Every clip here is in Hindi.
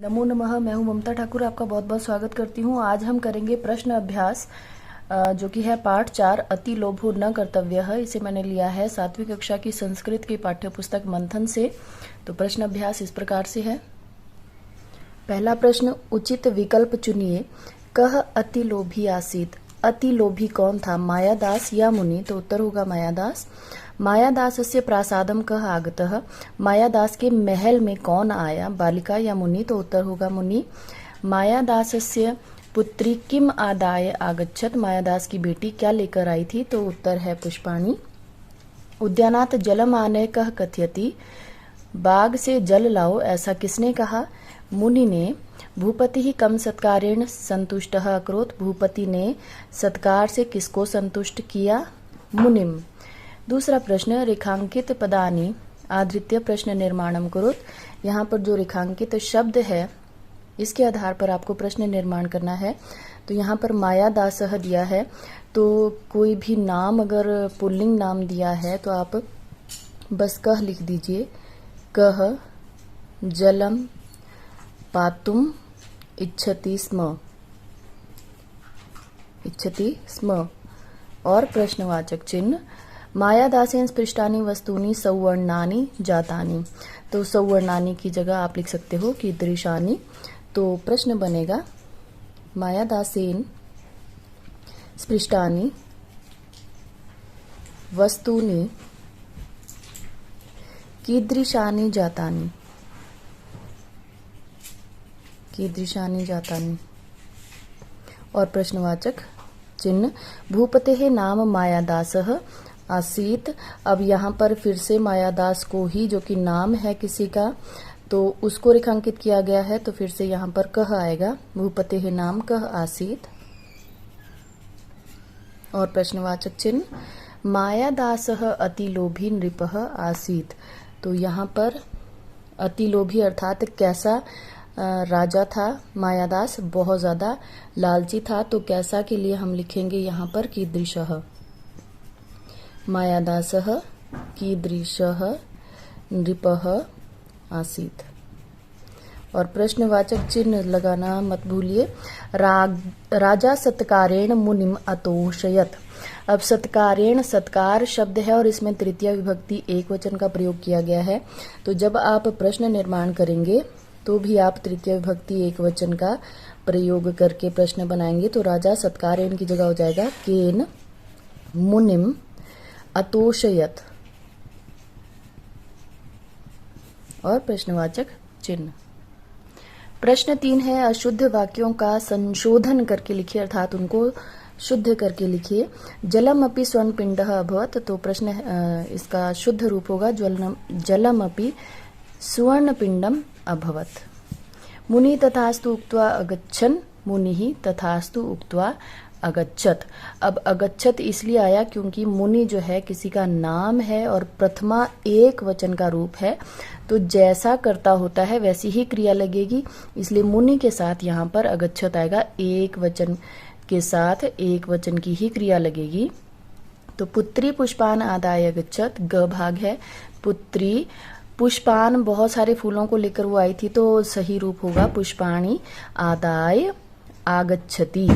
नमो नमः। मैं हूं ममता ठाकुर, आपका बहुत बहुत स्वागत करती हूं। आज हम करेंगे प्रश्न अभ्यास जो कि है पाठ 4 अति लोभो न कर्तव्य है। इसे मैंने लिया है 7वीं कक्षा की संस्कृत की पाठ्यपुस्तक मंथन से। तो प्रश्न अभ्यास इस प्रकार से है। पहला प्रश्न, उचित विकल्प चुनिए। कह अति लोभी आसीत। अति लोभी कौन था, मायादास या मुनि? तो उत्तर होगा मायादास। मायादासस्य प्रासादम कह आगतः। मायादास के महल में कौन आया, बालिका या मुनि? तो उत्तर होगा मुनि। मायादासस्य पुत्री किम आदाय आगच्छत। मायादास की बेटी क्या लेकर आई थी? तो उत्तर है पुष्पाणी। उद्यानात जलम आनय कह कथयति। बाग से जल लाओ, ऐसा किसने कहा? मुनि ने। भूपति ही कम सत्कारेण संतुष्टः अकरोत्। भूपति ने सत्कार से किसको संतुष्ट किया? मुनिम। दूसरा प्रश्न, रेखांकित पदानि आधृत्य प्रश्न निर्माणम कुरुत्। यहाँ पर जो रेखांकित शब्द है इसके आधार पर आपको प्रश्न निर्माण करना है। तो यहाँ पर मायादासः दिया है, तो कोई भी नाम अगर पुल्लिंग नाम दिया है तो आप बस कह लिख दीजिए। कह जलम पातुम इच्छति स्म। इच्छति स्म। और प्रश्नवाचक चिन्ह। मायादासेन स्पृष्टानि वस्तूनि सौवर्णानि जातानि। तो सौवर्णानि की जगह आप लिख सकते हो कीदृशानि। तो प्रश्न बनेगा मायादासेन स्पृष्टानि वस्तूनि कीदृशानि जातानि। कीदृशानि जातानि। और प्रश्नवाचक चिन्ह। भूपतेः नाम मायादासः आसीत। अब यहाँ पर फिर से मायादास को ही, जो कि नाम है किसी का, तो उसको रेखांकित किया गया है। तो फिर से यहाँ पर कह आएगा। भूपतेः नाम कह आसीत। और प्रश्नवाचक चिन्ह। मायादासः अतिलोभी नृपः आसीत। तो यहाँ पर अतिलोभी अर्थात कैसा राजा था मायादास? बहुत ज्यादा लालची था। तो कैसा के लिए हम लिखेंगे यहाँ पर कीदृशः। मायादासः कीदृशः नृपः आसीत। और प्रश्नवाचक चिन्ह लगाना मत भूलिए। राजा सत्कारेण मुनिम अतोषयत। अब सत्कारेण सत्कार शब्द है और इसमें तृतीय विभक्ति एक वचन का प्रयोग किया गया है। तो जब आप प्रश्न निर्माण करेंगे तो भी आप तृतीय विभक्ति एक वचन का प्रयोग करके प्रश्न बनाएंगे। तो राजा सत्कारेण की जगह हो जाएगा केन मुनिम अतोषयत। और प्रश्नवाचक चिन्ह। प्रश्न 3 है, अशुद्ध वाक्यों का संशोधन करके लिखिए, अर्थात उनको शुद्ध करके लिखिए। जलम अपि स्वर्ण पिंडः अभवत। तो प्रश्न इसका शुद्ध रूप होगा जलम अपि स्वर्ण पिंडम अभवत। मुनि तथास्तु उक्त्वा अगच्छन्। मुनि तथास्तु उक्त्वा अगच्छत। अब अगच्छत इसलिए आया क्योंकि मुनि जो है किसी का नाम है और प्रथमा एक वचन का रूप है। तो जैसा कर्ता होता है वैसी ही क्रिया लगेगी, इसलिए मुनि के साथ यहाँ पर अगच्छत आएगा। एक वचन के साथ एक वचन की ही क्रिया लगेगी। तो पुत्री पुष्पान आदाय अगच्छत, ग भाग है। पुत्री पुष्पान बहुत सारे फूलों को लेकर वो आई थी, तो सही रूप होगा पुष्पाणि आदाय आगच्छति।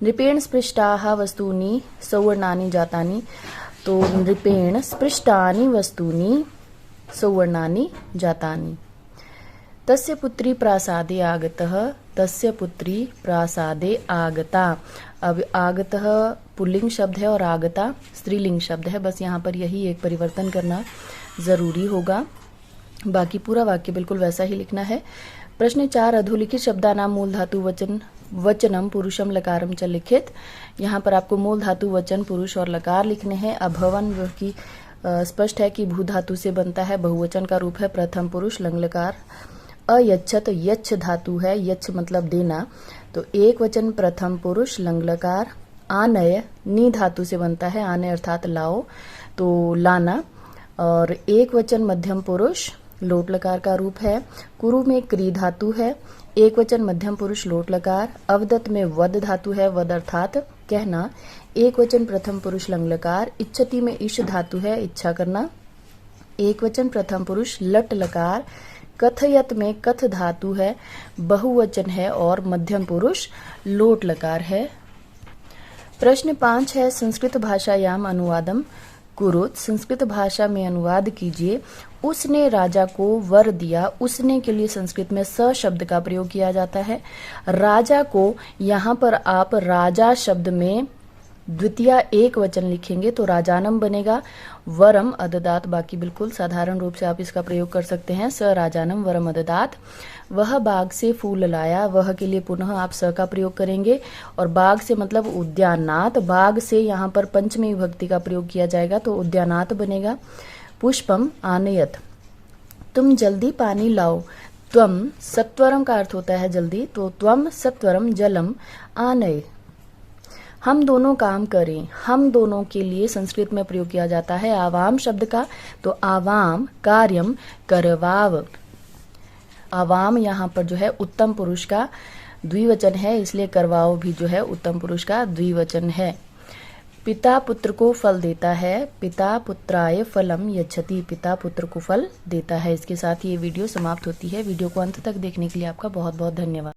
नृपेण स्पृष्टाः वस्तूनि सौवर्णानि जातानि। तो नृपेण स्पृष्टानि वस्तूनि सौवर्णानि जातानि। तस्य पुत्री प्रासादे आगतः। तस्य पुत्री प्रासादे आगता। अब आगतः पुल्लिंग शब्द है और आगता स्त्रीलिंग शब्द है। बस यहाँ पर यही एक परिवर्तन करना जरूरी होगा, बाकी पूरा वाक्य बिल्कुल वैसा ही लिखना है। प्रश्न 4, अधोलिखित शब्दानाम मूल धातु वचनम पुरुषम लकारम च लिखित। यहाँ पर आपको मूल धातु वचन पुरुष और लकार लिखने हैं। अभवन वह की स्पष्ट है कि भू धातु से बनता है, बहुवचन का रूप है, प्रथम पुरुष लंग लकार। अयच्छत यच्छ धातु है, यच्छ मतलब देना, तो एक वचन प्रथम पुरुष लंग लकार। आनय नी धातु से बनता है, आनय अर्थात लाओ, तो लाना, और एक वचन मध्यम पुरुष लोट लकार का रूप है। कुरु में क्री धातु है, एक वचन मध्यम पुरुष लोट लकार। अवदत्त में वद धातु है, वद अर्थात कहना, एक वचन प्रथम पुरुष लंग लकार। इच्छति में इश धातु है, इच्छा करना, एक वचन प्रथम पुरुष लट लकार। कथयत में कथ धातु है, बहुवचन है और मध्यम पुरुष लोट लकार है। प्रश्न 5 है संस्कृत भाषायाम अनुवादम कुरुत। संस्कृत भाषा में अनुवाद कीजिए। उसने राजा को वर दिया। उसने के लिए संस्कृत में स शब्द का प्रयोग किया जाता है। राजा को यहाँ पर आप राजा शब्द में द्वितीय एक वचन लिखेंगे तो राजानम बनेगा। वरम अददात, बाकी बिल्कुल साधारण रूप से आप इसका प्रयोग कर सकते हैं। स राजानम वरम अददात। वह बाग से फूल लाया। वह के लिए पुनः आप स का प्रयोग करेंगे और बाग से मतलब उद्यानात। बाग से यहाँ पर पंचमी विभक्ति का प्रयोग किया जाएगा तो उद्यानात बनेगा। पुष्पम आनयत, तुम जल्दी पानी लाओ। त्वम सत्वरम का अर्थ होता है जल्दी, तो त्वम सत्वरम जलम आनय। हम दोनों काम करें। हम दोनों के लिए संस्कृत में प्रयोग किया जाता है आवाम शब्द का, तो आवाम कार्यम करवाव। आवाम यहाँ पर जो है उत्तम पुरुष का द्विवचन है, इसलिए करवाओ भी जो है उत्तम पुरुष का द्विवचन है। पिता पुत्र को फल देता है। पिता पुत्राय फलम यच्छति। पिता पुत्र को फल देता है। इसके साथ ये वीडियो समाप्त होती है। वीडियो को अंत तक देखने के लिए आपका बहुत बहुत धन्यवाद।